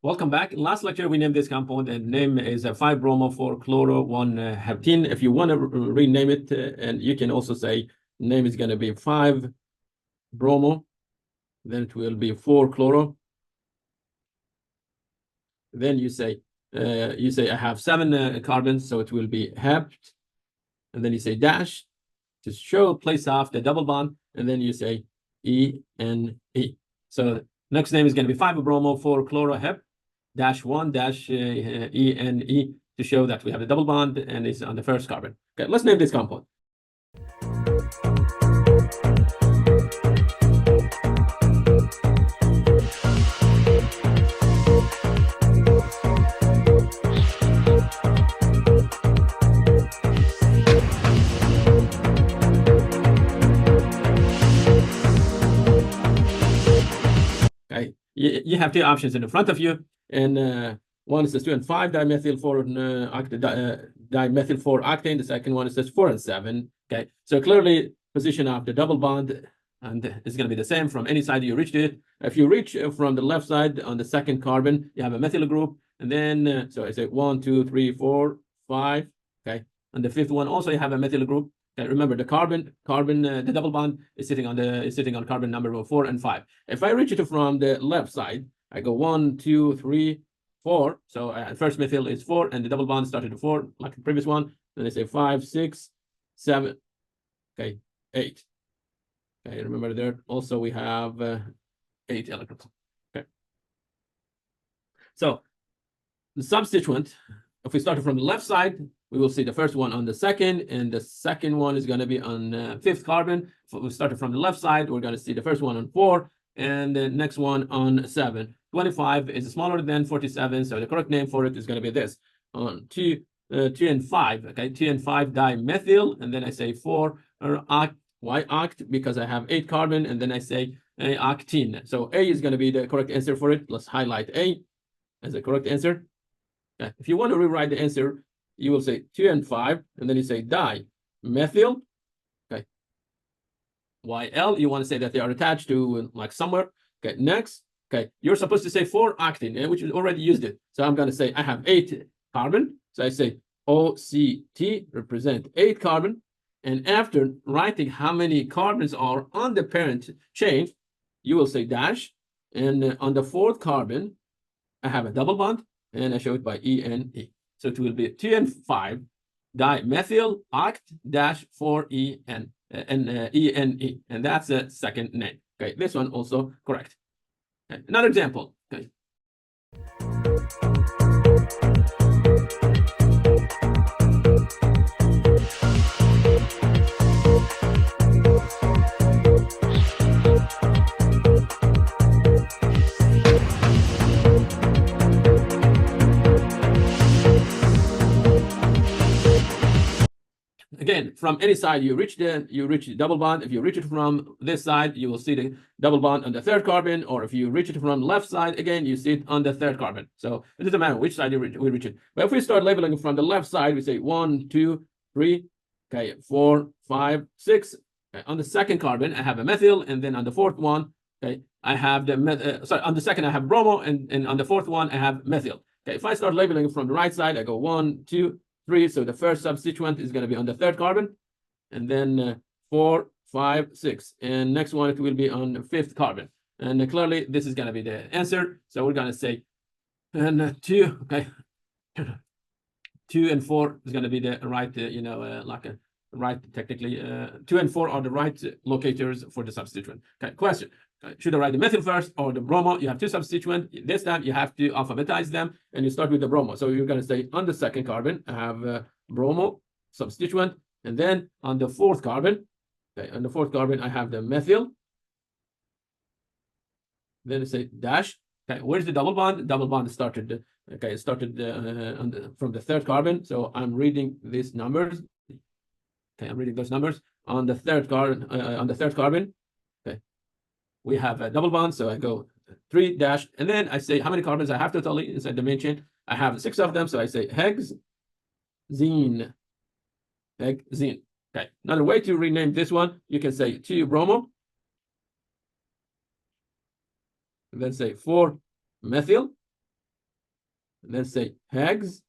Welcome back. In last lecture, we named this compound, and name is 5-bromo-4-chloro-1-heptene. If you want to rename it, and you can also say name is going to be 5-bromo, then it will be 4-chloro. Then you say I have 7 carbons, so it will be hept, and then you say dash to show place off the double bond, and then you say E-N-E. So next name is going to be 5-bromo-4-chloro-hep. -1-E-N-E to show that we have a double bond and it's on the first carbon. Okay, let's name this compound. Okay, you have 2 options in front of you, and one is 2 and 5 dimethyl 4 dimethyl 4 octane. The second one is 4 and 7. Okay, so clearly position of the double bond and it's going to be the same from any side you reach it. If you reach from the left side on the second carbon, you have a methyl group, and then so I say 1, 2, 3, 4, 5. Okay, and the fifth one also you have a methyl group. Okay, remember the the double bond is sitting on carbon number 4 and 5. If I reach it from the left side, I go 1, 2, 3, 4. So first methyl is 4, and the double bond started at 4, like the previous one. Then I say 5, 6, 7. Okay, 8. Okay, remember there also we have 8 electrons. Okay. So the substituent, if we start from the left side, we will see the first one on the second, and the second one is going to be on fifth carbon. If we started from the left side, we're going to see the first one on 4, and the next one on 7. 25 is smaller than 47, so the correct name for it is going to be this: on 2 and 5. Okay, 2 and 5 dimethyl, and then I say 4 or oct. Why oct? Because I have 8 carbon, and then I say octene. So A is going to be the correct answer for it. Let's highlight A as the correct answer. Okay. If you want to rewrite the answer, you will say 2 and 5, and then you say dimethyl. Okay. YL, you want to say that they are attached to like somewhere. Okay, next. Okay, you're supposed to say 4 octane, which is already used it. So I'm going to say I have 8 carbon. So I say OCT represent 8 carbon. And after writing how many carbons are on the parent chain, you will say dash. And on the 4th carbon, I have a double bond, and I show it by E-N-E. So it will be 2 and 5 dimethyl oct-4-E-N-E, and that's the second name. Okay, this one also correct. Okay, another example. Okay. Again, from any side you reach the double bond. If you reach it from this side, you will see the double bond on the 3rd carbon, or if you reach it from the left side, again, you see it on the 3rd carbon. So it doesn't matter which side we reach it. But if we start labeling from the left side, we say 1, 2, 3, okay, 4, 5, 6. Okay. On the 2nd carbon, I have a methyl, and then on the 4th one, okay, I have on the second I have bromo, and on the 4th one I have methyl. Okay, if I start labeling from the right side, I go 1, 2, 3. So the first substituent is going to be on the 3rd carbon, and then 4, 5, 6, and next one it will be on the 5th carbon. And clearly this is going to be the answer. So we're going to say, and 2, okay, 2 and 4 is going to be the right, like a right technically. 2 and 4 are the right locators for the substituent. Okay, question. Should I write the methyl first or the bromo? You have 2 substituents. This time you have to alphabetize them, and you start with the bromo. So you're going to say on the 2nd carbon, I have bromo substituent, and then on the 4th carbon, okay, on the 4th carbon, I have the methyl. Then you say dash. Okay, where's the double bond? Double bond started. Okay, it started from the 3rd carbon. So I'm reading these numbers. Okay, I'm reading those numbers on the 3rd carbon. On the 3rd carbon. We have a double bond, so I go 3 dash, and then I say how many carbons I have totally inside the main chain. I have 6 of them, so I say hexene. Hexene. Okay. Another way to rename this one, you can say 2 bromo, and then say 4 methyl, and then say hex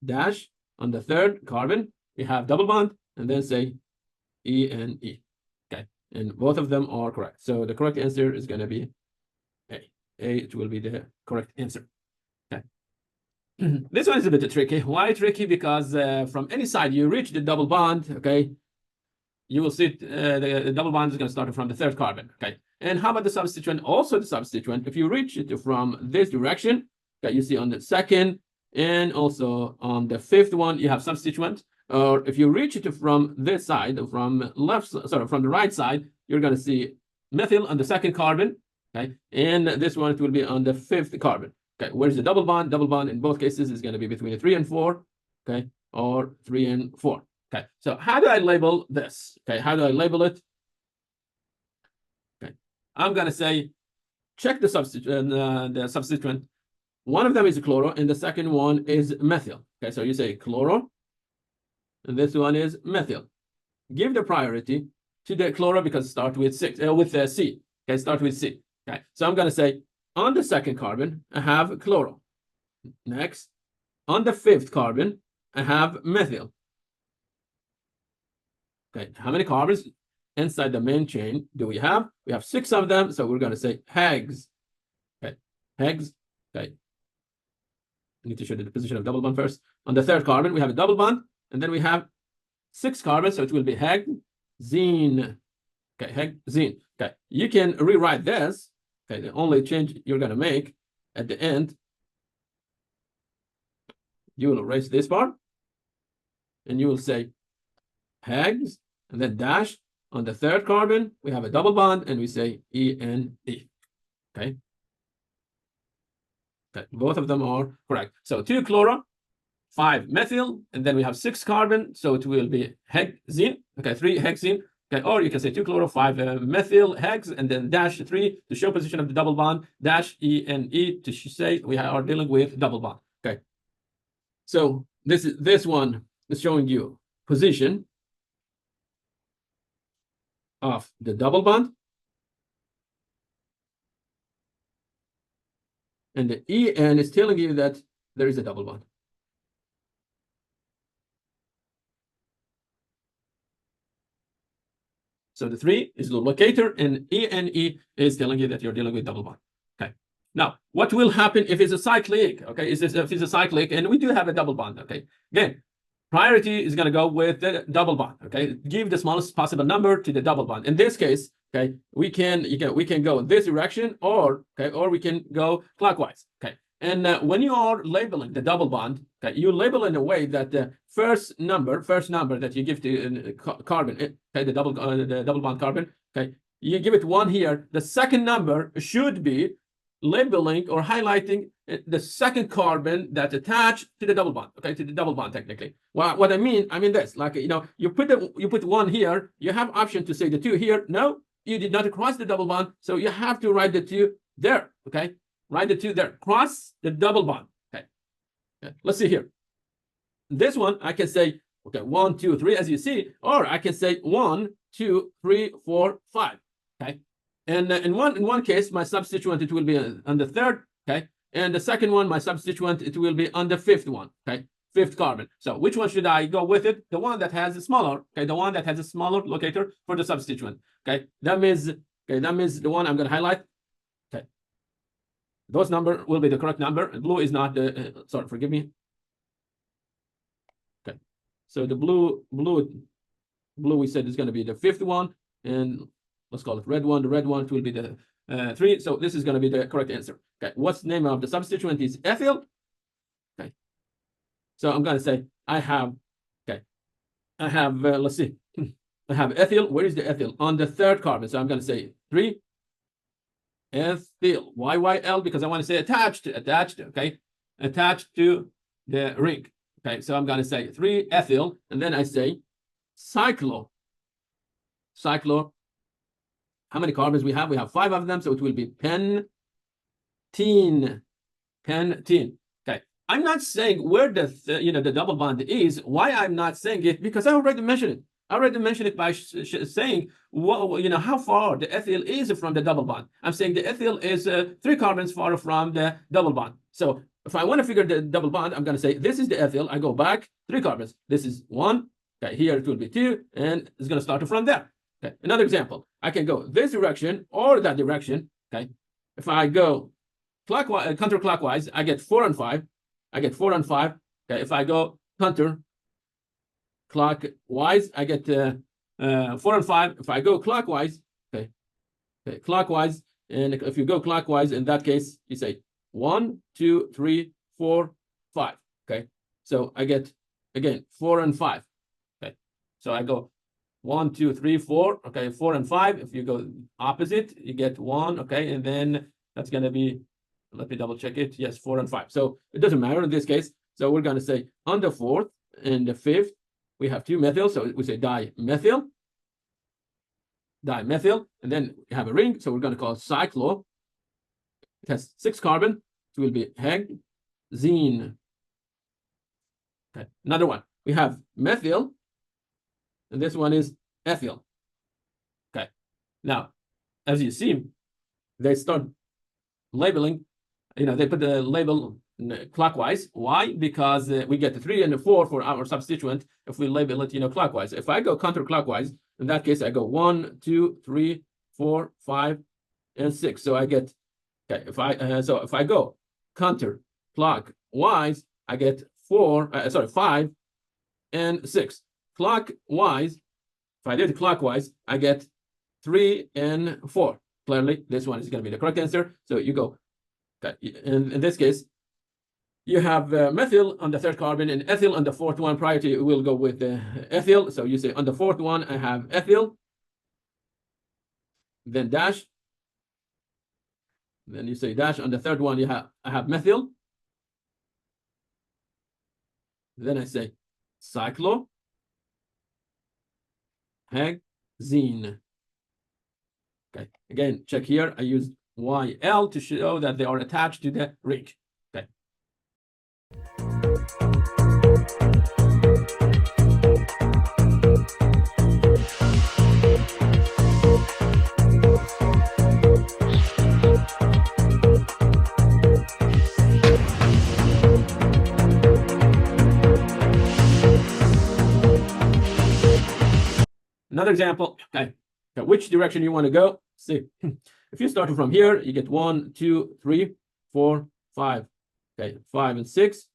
dash on the third carbon, we have double bond, and then say ENE. Okay, and both of them are correct. So the correct answer is going to be A. It will be the correct answer. Okay. This one is a bit tricky. Why tricky? Because from any side you reach the double bond, okay, you will see the double bond is going to start from the third carbon. Okay, and how about the substituent? Also the substituent, if you reach it from this direction, okay, you see on the second and also on the fifth one, you have substituent. Or if you reach it from this side, from the right side, you're going to see methyl on the second carbon. Okay, and this one, it will be on the fifth carbon. Okay, where's the double bond? Double bond in both cases is going to be between 3 and 4. Okay, or 3 and 4. Okay, so how do I label this? Okay, how do I label it? Okay, I'm going to say check the substituent. One of them is chloro, and the second one is methyl. Okay, so you say chloro, and this one is methyl. Give the priority to the chloro because start with C. Okay, start with C. Okay, so I'm going to say on the second carbon, I have chloro. Next, on the fifth carbon, I have methyl. Okay, how many carbons inside the main chain do we have? We have 6 of them, so we're going to say hex. Okay, hex. Okay, I need to show the position of double bond first. On the third carbon, we have a double bond, and then we have 6 carbons, so it will be hexene. Okay, hexene. Okay, you can rewrite this. Okay, the only change you're going to make at the end, you will erase this part, and you will say hex, and then dash. On the third carbon, we have a double bond, and we say ENE. Okay. Okay, both of them are correct. So 2 chloro, 5 methyl, and then we have 6 carbon, so it will be hexene. Okay, 3 hexene. Okay, or you can say 2 chloro, 5 methyl, hex, and then dash 3 to show position of the double bond, dash ENE to say we are dealing with double bond. Okay, so this one is showing you position of the double bond, and the EN is telling you that there is a double bond. So the 3 is the locator, and ENE is telling you that you're dealing with double bond. Okay. Now, what will happen if it's a cyclic? Okay, if it's a cyclic, and we do have a double bond. Okay, again, priority is going to go with the double bond. Okay, give the smallest possible number to the double bond. In this case, okay, we can go in this direction, or we can go clockwise. Okay, and when you are labeling the double bond, okay, you label in a way that the first number that you give to carbon, okay, the double bond carbon, okay, you give it 1 here. The second number should be labeling or highlighting the second carbon that's attached to the double bond. Okay, to the double bond technically. Well, what I mean this, like, you put 1 here. You have option to say the 2 here. No, you did not cross the double bond, so you have to write the 2 there. Okay, write the 2 there. Cross the double bond. Okay, let's see here. This one I can say, okay, 1, 2, 3, as you see, or I can say 1, 2, 3, 4, 5. Okay, and in one case, my substituent, it will be on the third. Okay, and the second one, my substituent, it will be on the fifth one. Okay, fifth carbon. So which one should I go with it? The one that has a smaller. Okay, the one that has a smaller locator for the substituent. Okay, that means the one I'm going to highlight. Okay, those number will be the correct number. Blue is not the sorry, forgive me. Okay, so the blue we said is going to be the fifth one, and let's call it red one. The red one will be the 3. So this is going to be the correct answer. Okay, what's the name of the substituent is ethyl. Okay, so I'm going to say I have let's see, I have ethyl. Where is the ethyl? On the third carbon. So I'm going to say 3 ethyl. Why because I want to say attached. Okay, attached to the ring. Okay, so I'm going to say 3 ethyl, and then I say cyclo. How many carbons we have? We have 5 of them, so it will be pentene. Okay, I'm not saying where the double bond is. Why I'm not saying it? Because I already mentioned it. I already mentioned it by saying how far the ethyl is from the double bond. I'm saying the ethyl is 3 carbons far from the double bond. So if I want to figure the double bond, I'm going to say this is the ethyl. I go back 3 carbons. This is 1. Okay, here it will be 2, and it's going to start from there. Okay, another example. I can go this direction or that direction. Okay, if I go clockwise, counterclockwise, I get 4 and 5. I get 4 and 5. Okay, if I go counterclockwise, I get 4 and 5. If I go clockwise, okay, clockwise, and if you go clockwise, in that case, you say 1, 2, 3, 4, 5. Okay, so I get again 4 and 5. Okay, so I go 1, 2, 3, 4. Okay, 4 and 5. If you go opposite, you get 1. Okay, and then that's going to be, let me double check it. Yes, 4 and 5. So it doesn't matter in this case. So we're going to say on the 4th and the 5th, we have 2 methyl. So we say dimethyl, and then we have a ring. So we're going to call it cyclo. It has 6 carbon. It will be hexene. Okay, another one. We have methyl, and this one is ethyl. Okay, now, as you see, they start labeling, they put the label clockwise. Why? Because we get the 3 and the 4 for our substituent if we label it, clockwise. If I go counterclockwise, in that case, I go 1, 2, 3, 4, 5, and 6. So I get, okay, if I go counterclockwise, I get 5 and 6. Clockwise, if I did clockwise, I get 3 and 4. Clearly, this one is going to be the correct answer. So you go, okay, in this case, you have methyl on the 3rd carbon and ethyl on the 4th one. Prior to, we'll go with ethyl. So you say on the 4th one, I have ethyl, then dash. Then you say dash on the 3rd one, I have methyl. Then I say cyclohexene. Okay, again, check here. I use YL to show that they are attached to the ring. Okay. Another example. Okay. Which direction you want to go? See, if you start from here, you get 1, 2, 3, 4, 5. Okay, 5 and 6.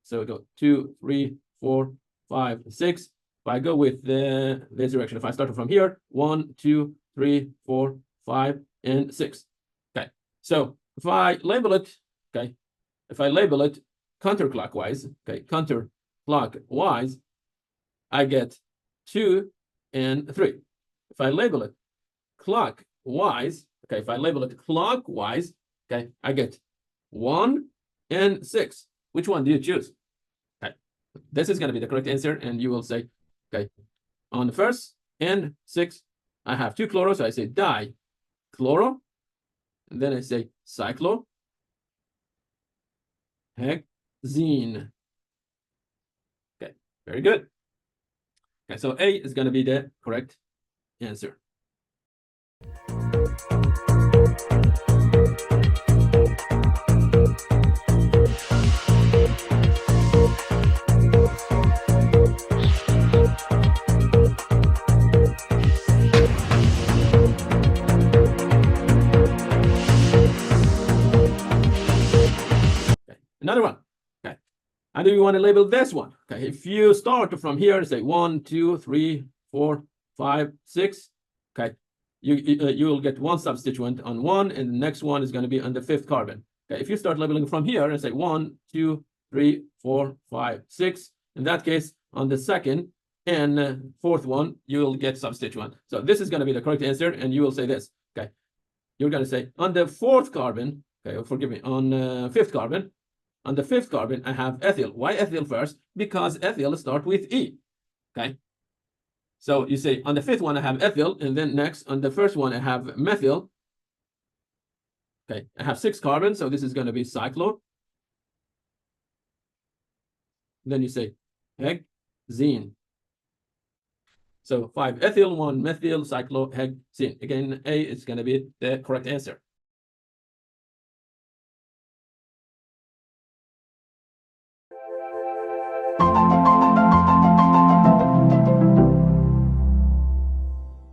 So we go 2, 3, 4, 5, 6. If I go with this direction, if I start from here, 1, 2, 3, 4, 5, and 6. Okay, so if I label it, okay, if I label it counterclockwise, okay, counterclockwise, I get 2 and 3. If I label it clockwise, okay, if I label it clockwise, okay, I get 1 and 6. Which one do you choose? Okay, this is going to be the correct answer, and you will say, okay, on the 1st and 6, I have 2 chloro, so I say dichloro, and then I say cyclohexene. Okay, very good. Okay, so A is going to be the correct answer. Another one. Okay, how do you want to label this one? Okay, if you start from here and say 1, 2, 3, 4, 5, 6. Okay, you will get 1 substituent on 1, and the next one is going to be on the 5th carbon. Okay, if you start labeling from here and say 1, 2, 3, 4, 5, 6. In that case, on the 2nd and 4th one, you will get substituent. So this is going to be the correct answer, and you will say this. Okay, you're going to say on the 4th carbon. Okay, forgive me, on 5th carbon. On the 5th carbon, I have ethyl. Why ethyl first? Because ethyl starts with E. Okay. So you say on the 5th one, I have ethyl, and then next on the 1st one, I have methyl. Okay, I have 6 carbons, so this is going to be cyclo. Then you say hexene. So 5 ethyl, 1 methyl, cyclohexene. Again, A is going to be the correct answer.